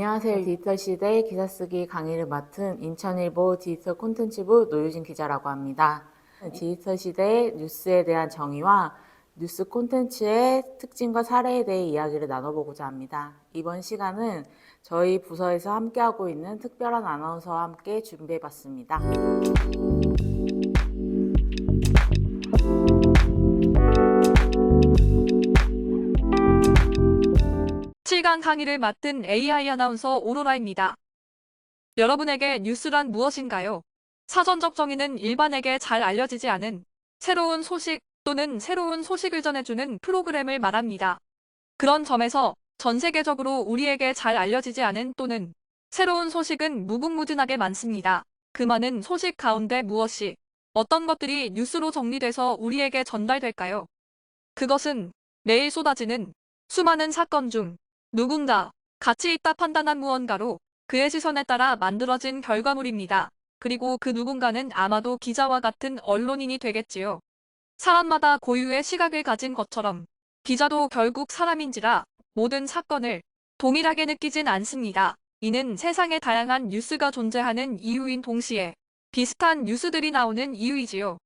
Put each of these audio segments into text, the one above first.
안녕하세요. 디지털 시대 기사 쓰기 강의를 맡은 인천일보 디지털 콘텐츠부 노유진 기자라고 합니다. 디지털 시대의 뉴스에 대한 정의와 뉴스 콘텐츠의 특징과 사례에 대해 이야기를 나눠보고자 합니다. 이번 시간은 저희 부서에서 함께하고 있는 특별한 아나운서와 함께 준비해봤습니다. 실강 강의를 맡은 AI 아나운서 오로라입니다. 여러분에게 뉴스란 무엇인가요? 사전적 정의는 일반에게 잘 알려지지 않은 새로운 소식 또는 새로운 소식을 전해주는 프로그램을 말합니다. 그런 점에서 전 세계적으로 우리에게 잘 알려지지 않은 또는 새로운 소식은 무궁무진하게 많습니다. 그 많은 소식 가운데 무엇이, 어떤 것들이 뉴스로 정리돼서 우리에게 전달될까요? 그것은 매일 쏟아지는 수많은 사건 중 누군가 가치 있다 판단한 무언가로 그의 시선에 따라 만들어진 결과물입니다. 그리고 그 누군가는 아마도 기자와 같은 언론인이 되겠지요. 사람마다 고유의 시각을 가진 것처럼 기자도 결국 사람인지라 모든 사건을 동일하게 느끼진 않습니다. 이는 세상에 다양한 뉴스가 존재하는 이유인 동시에 비슷한 뉴스들이 나오는 이유이지요.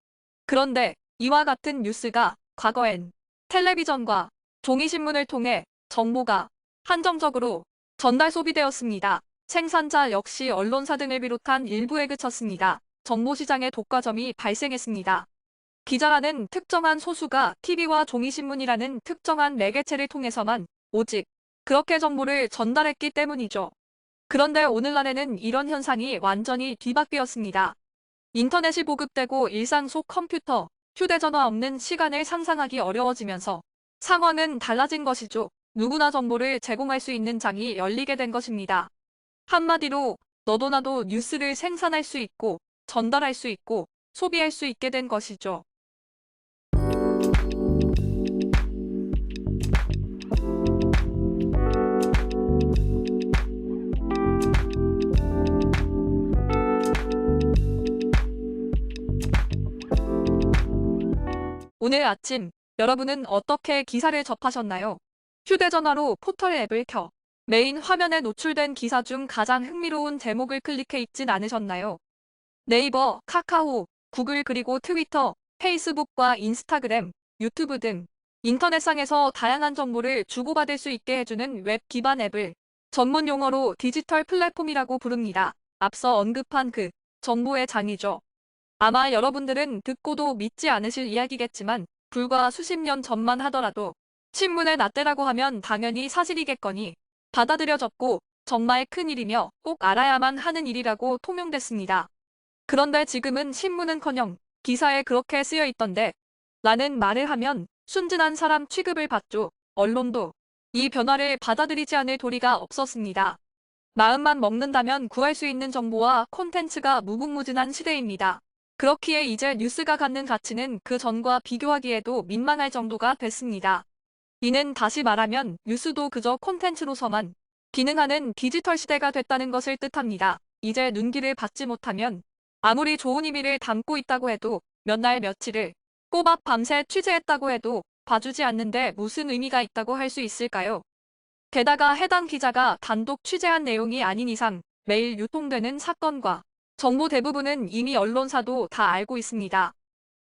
그런데 이와 같은 뉴스가 과거엔 텔레비전과 종이신문을 통해 정보가 한정적으로 전달 소비되었습니다. 생산자 역시 언론사 등을 비롯한 일부에 그쳤습니다. 정보시장의 독과점이 발생했습니다. 기자라는 특정한 소수가 TV와 종이신문이라는 특정한 매개체를 통해서만 오직 그렇게 정보를 전달했기 때문이죠. 그런데 오늘날에는 이런 현상이 완전히 뒤바뀌었습니다. 인터넷이 보급되고 일상 속 컴퓨터, 휴대전화 없는 시간을 상상하기 어려워지면서 상황은 달라진 것이죠. 누구나 정보를 제공할 수 있는 장이 열리게 된 것입니다. 한마디로 너도 나도 뉴스를 생산할 수 있고 전달할 수 있고 소비할 수 있게 된 것이죠. 오늘 아침 여러분은 어떻게 기사를 접하셨나요? 휴대전화로 포털 앱을 켜 메인 화면에 노출된 기사 중 가장 흥미로운 제목을 클릭해 읽진 않으셨나요? 네이버, 카카오, 구글 그리고 트위터, 페이스북과 인스타그램, 유튜브 등 인터넷상에서 다양한 정보를 주고받을 수 있게 해주는 웹 기반 앱을 전문 용어로 디지털 플랫폼이라고 부릅니다. 앞서 언급한 그 정보의 장이죠. 아마 여러분들은 듣고도 믿지 않으실 이야기겠지만 불과 수십 년 전만 하더라도 신문에 낫대라고 하면 당연히 사실이겠거니 받아들여졌고 정말 큰일이며 꼭 알아야만 하는 일이라고 통용됐습니다. 그런데 지금은 신문은커녕 기사에 그렇게 쓰여 있던데 라는 말을 하면 순진한 사람 취급을 받죠. 언론도 이 변화를 받아들이지 않을 도리가 없었습니다. 마음만 먹는다면 구할 수 있는 정보와 콘텐츠가 무궁무진한 시대입니다. 그렇기에 이제 뉴스가 갖는 가치는 그 전과 비교하기에도 민망할 정도가 됐습니다. 이는 다시 말하면 뉴스도 그저 콘텐츠로서만 기능하는 디지털 시대가 됐다는 것을 뜻합니다. 이제 눈길을 받지 못하면 아무리 좋은 의미를 담고 있다고 해도 몇 날 며칠을 꼬박 밤새 취재했다고 해도 봐주지 않는데 무슨 의미가 있다고 할 수 있을까요? 게다가 해당 기자가 단독 취재한 내용이 아닌 이상 매일 유통되는 사건과 정보 대부분은 이미 언론사도 다 알고 있습니다.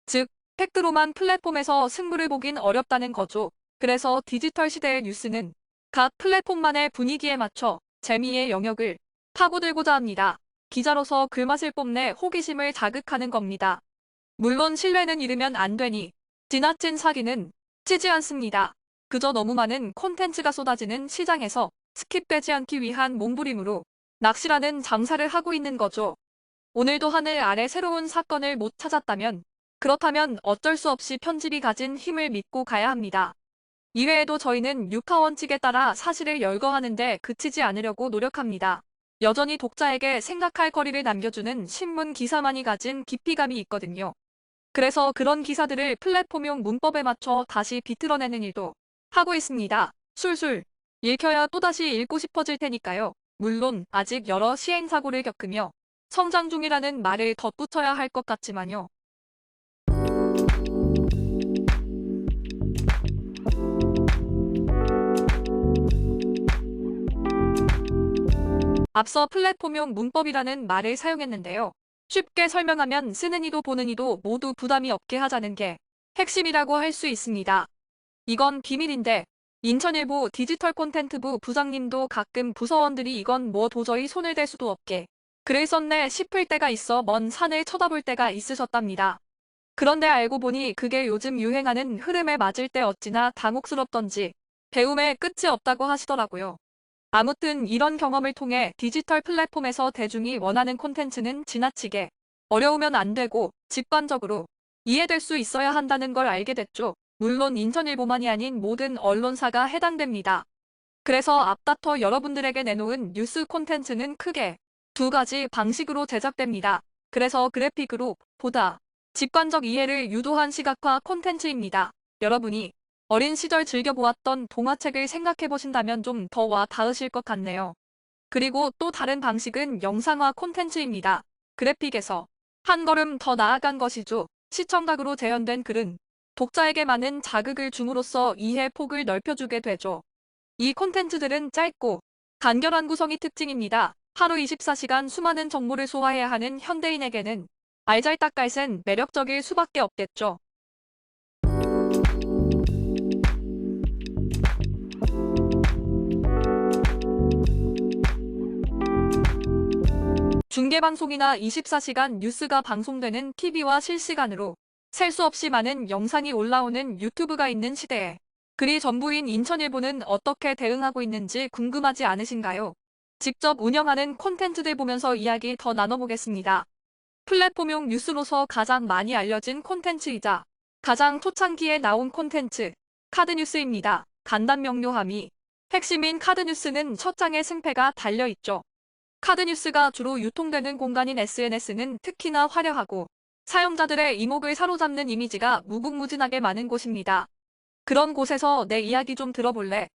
즉, 팩트로만 플랫폼에서 승부를 보긴 어렵다는 거죠. 그래서 디지털 시대의 뉴스는 각 플랫폼만의 분위기에 맞춰 재미의 영역을 파고들고자 합니다. 기자로서 글맛을 뽐내 호기심을 자극하는 겁니다. 물론 신뢰는 잃으면 안 되니 지나친 사기는 치지 않습니다. 그저 너무 많은 콘텐츠가 쏟아지는 시장에서 스킵되지 않기 위한 몸부림으로 낚시라는 장사를 하고 있는 거죠. 오늘도 하늘 아래 새로운 사건을 못 찾았다면 그렇다면 어쩔 수 없이 편집이 가진 힘을 믿고 가야 합니다. 이외에도 저희는 육하 원칙에 따라 사실을 열거하는 데 그치지 않으려고 노력합니다. 여전히 독자에게 생각할 거리를 남겨주는 신문 기사만이 가진 깊이감이 있거든요. 그래서 그런 기사들을 플랫폼용 문법에 맞춰 다시 비틀어내는 일도 하고 있습니다. 술술 읽혀야 또다시 읽고 싶어질 테니까요. 물론 아직 여러 시행착오를 겪으며 성장 중이라는 말을 덧붙여야 할 것 같지만요. 앞서 플랫폼용 문법이라는 말을 사용했는데요. 쉽게 설명하면 쓰는 이도 보는 이도 모두 부담이 없게 하자는 게 핵심이라고 할 수 있습니다. 이건 비밀인데 인천일보 디지털 콘텐츠부 부장님도 가끔 부서원들이 이건 뭐 도저히 손을 댈 수도 없게 글을 썼네 싶을 때가 있어 먼 산을 쳐다볼 때가 있으셨답니다. 그런데 알고 보니 그게 요즘 유행하는 흐름에 맞을 때 어찌나 당혹스럽던지 배움에 끝이 없다고 하시더라고요. 아무튼 이런 경험을 통해 디지털 플랫폼에서 대중이 원하는 콘텐츠는 지나치게 어려우면 안 되고 직관적으로 이해될 수 있어야 한다는 걸 알게 됐죠. 물론 인천일보만이 아닌 모든 언론사가 해당됩니다. 그래서 앞다퉈 여러분들에게 내놓은 뉴스 콘텐츠는 크게 두 가지 방식으로 제작됩니다. 그래서 그래픽으로 보다 직관적 이해를 유도한 시각화 콘텐츠입니다. 여러분이 어린 시절 즐겨보았던 동화책을 생각해보신다면 좀 더 와 닿으실 것 같네요. 그리고 또 다른 방식은 영상화 콘텐츠입니다. 그래픽에서 한 걸음 더 나아간 것이죠. 시청각으로 재현된 글은 독자에게 많은 자극을 줌으로써 이해 폭을 넓혀주게 되죠. 이 콘텐츠들은 짧고 간결한 구성이 특징입니다. 하루 24시간 수많은 정보를 소화해야 하는 현대인에게는 알잘딱깔센 매력적일 수밖에 없겠죠. 중계방송이나 24시간 뉴스가 방송되는 TV와 실시간으로 셀 수 없이 많은 영상이 올라오는 유튜브가 있는 시대에 글이 전부인 인천일보는 어떻게 대응하고 있는지 궁금하지 않으신가요? 직접 운영하는 콘텐츠들 보면서 이야기 더 나눠보겠습니다. 플랫폼용 뉴스로서 가장 많이 알려진 콘텐츠이자 가장 초창기에 나온 콘텐츠, 카드뉴스입니다. 간단 명료함이 핵심인 카드뉴스는 첫 장에 승패가 달려있죠. 카드뉴스가 주로 유통되는 공간인 SNS는 특히나 화려하고 사용자들의 이목을 사로잡는 이미지가 무궁무진하게 많은 곳입니다. 그런 곳에서 내 이야기 좀 들어볼래?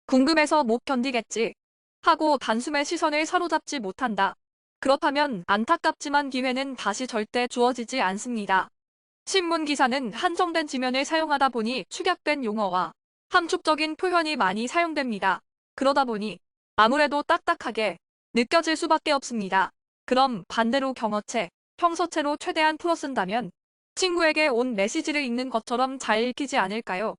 궁금해서 못 견디겠지? 하고 단숨에 시선을 사로잡지 못한다. 그렇다면 안타깝지만 기회는 다시 절대 주어지지 않습니다. 신문 기사는 한정된 지면을 사용하다 보니 축약된 용어와 함축적인 표현이 많이 사용됩니다. 그러다 보니 아무래도 딱딱하게 느껴질 수밖에 없습니다. 그럼 반대로 경어체, 평서체로 최대한 풀어 쓴다면 친구에게 온 메시지를 읽는 것처럼 잘 읽히지 않을까요?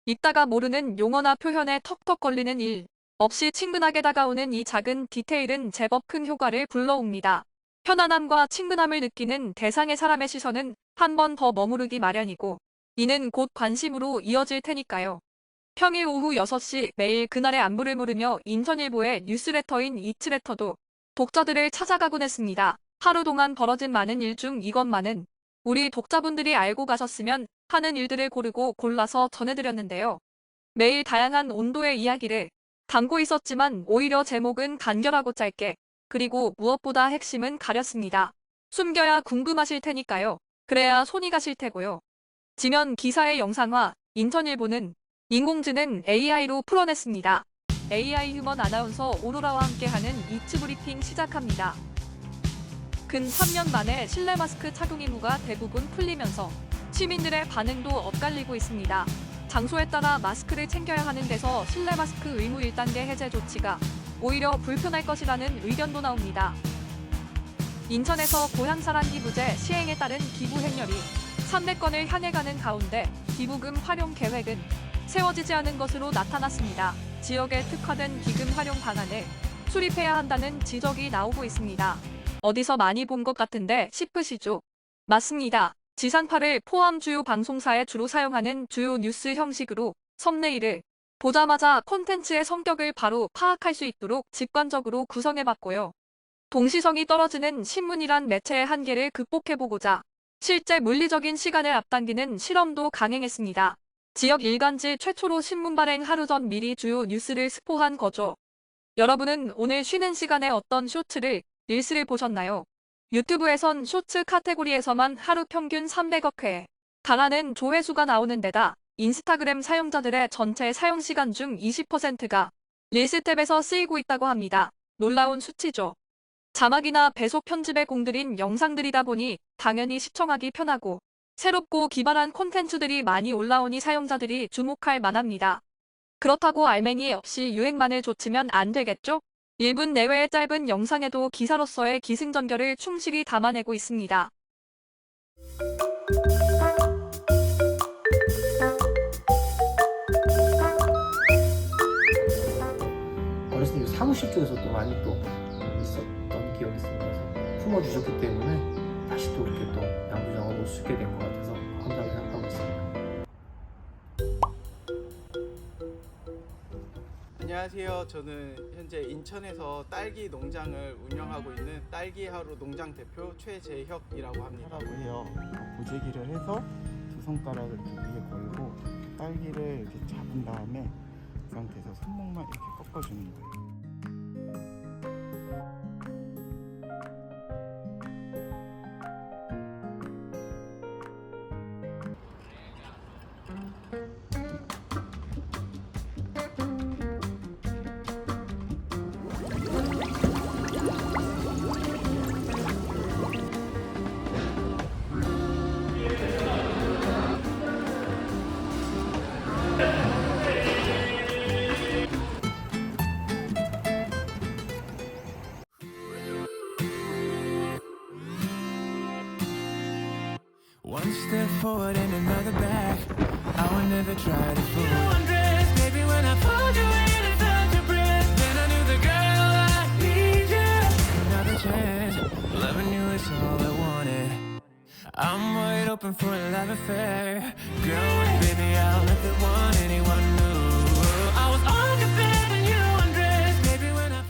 읽다가 모르는 용어나 표현에 턱턱 걸리는 일 없이 친근하게 다가오는 이 작은 디테일은 제법 큰 효과를 불러옵니다. 편안함과 친근함을 느끼는 대상의 사람의 시선은 한 번 더 머무르기 마련이고 이는 곧 관심으로 이어질 테니까요. 평일 오후 6시 매일 그날의 안부를 물으며 인천일보의 뉴스레터인 이츠레터도 독자들을 찾아가곤 했습니다. 하루 동안 벌어진 많은 일 중 이것만은 우리 독자분들이 알고 가셨으면 하는 일들을 고르고 골라서 전해드렸는데요. 매일 다양한 온도의 이야기를 담고 있었지만 오히려 제목은 간결하고 짧게 그리고 무엇보다 핵심은 가렸습니다. 숨겨야 궁금하실 테니까요. 그래야 손이 가실 테고요. 지면 기사의 영상화, 인천일보는 인공지능 AI로 풀어냈습니다. AI 휴먼 아나운서 오로라와 함께하는 이츠 브리핑 시작합니다. 근 3년 만에 실내 마스크 착용 의무가 대부분 풀리면서 시민들의 반응도 엇갈리고 있습니다. 장소에 따라 마스크를 챙겨야 하는 데서 실내 마스크 의무 1단계 해제 조치가 오히려 불편할 것이라는 의견도 나옵니다. 인천에서 고향사랑 기부제 시행에 따른 기부 행렬이 300건을 향해 가는 가운데 기부금 활용 계획은 세워지지 않은 것으로 나타났습니다. 지역에 특화된 기금 활용 방안을 수립해야 한다는 지적이 나오고 있습니다. 어디서 많이 본 것 같은데 싶으시죠? 맞습니다. 지상파를 포함 주요 방송사에 주로 사용하는 주요 뉴스 형식으로 썸네일을 보자마자 콘텐츠의 성격을 바로 파악할 수 있도록 직관적으로 구성해봤고요. 동시성이 떨어지는 신문이란 매체의 한계를 극복해보고자 실제 물리적인 시간을 앞당기는 실험도 강행했습니다. 지역 일간지 최초로 신문 발행 하루 전 미리 주요 뉴스를 스포한 거죠. 여러분은 오늘 쉬는 시간에 어떤 쇼츠를, 릴스를 보셨나요? 유튜브에선 쇼츠 카테고리에서만 하루 평균 300억 회 달하는 조회수가 나오는 데다 인스타그램 사용자들의 전체 사용시간 중 20%가 릴스 탭에서 쓰이고 있다고 합니다. 놀라운 수치죠. 자막이나 배속 편집에 공들인 영상들이다 보니 당연히 시청하기 편하고 새롭고 기발한 콘텐츠들이 많이 올라오니 사용자들이 주목할 만합니다. 그렇다고 알맹이 없이 유행만을 좇으면 안 되겠죠? 1분 내외의 짧은 영상에도 기사로서의 기승전결을 충실히 담아내고 있습니다. 어렸을 때 사무실 쪽에서 또 많이 또 있었던 기억이 있습니다. 그래서 품어주셨기 때문에 다시 또 이렇게 또 양조장으로 올 수 있게 된 것 같아서 감사하게 생각하고 있습니다. 안녕하세요. 저는 현재 인천에서 딸기 농장을 운영하고 있는 딸기하루 농장 대표 최재혁이라고 합니다. 하라고 해요. 고재기를 해서 두 손가락을 이렇게 위에 걸고 딸기를 이렇게 잡은 다음에 그 상태에서 손목만 이렇게 꺾어주는 거예요. One step forward and another back. I would never try to fool. Wondrous, baby, when I pulled you in and felt your breath, then I knew the girl I need you. Another chance, loving you is all I wanted. I'm wide open for a love affair, girl. And baby, I'll let the one anyone knew. I was on the bed and you undressed, baby, when I.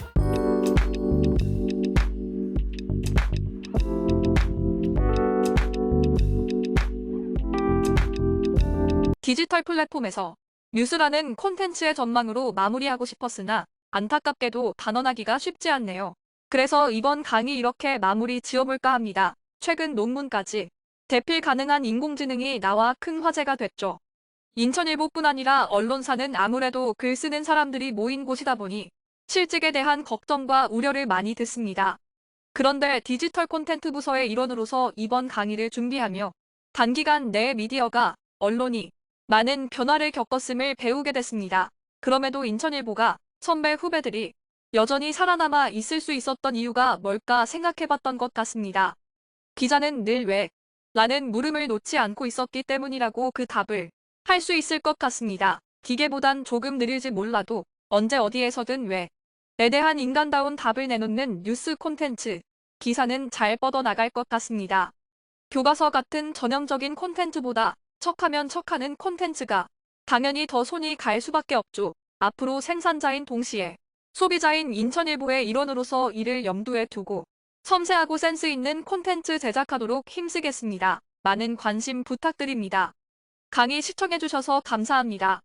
디지털 플랫폼에서 뉴스라는 콘텐츠의 전망으로 마무리하고 싶었으나 안타깝게도 단언하기가 쉽지 않네요. 그래서 이번 강의 이렇게 마무리 지어볼까 합니다. 최근 논문까지 대필 가능한 인공지능이 나와 큰 화제가 됐죠. 인천일보뿐 아니라 언론사는 아무래도 글 쓰는 사람들이 모인 곳이다 보니 실직에 대한 걱정과 우려를 많이 듣습니다. 그런데 디지털 콘텐츠 부서의 일원으로서 이번 강의를 준비하며 단기간 내 미디어가, 언론이 많은 변화를 겪었음을 배우게 됐습니다. 그럼에도 인천일보가 선배 후배들이 여전히 살아남아 있을 수 있었던 이유가 뭘까 생각해봤던 것 같습니다. 기자는 늘 왜? 라는 물음을 놓지 않고 있었기 때문이라고 그 답을 할 수 있을 것 같습니다. 기계보단 조금 느릴지 몰라도 언제 어디에서든 왜? 에 대한 인간다운 답을 내놓는 뉴스 콘텐츠, 기사는 잘 뻗어나갈 것 같습니다. 교과서 같은 전형적인 콘텐츠보다 척하면 척하는 콘텐츠가 당연히 더 손이 갈 수밖에 없죠. 앞으로 생산자인 동시에 소비자인 인천일보의 일원으로서 이를 염두에 두고 섬세하고 센스 있는 콘텐츠 제작하도록 힘쓰겠습니다. 많은 관심 부탁드립니다. 강의 시청해주셔서 감사합니다.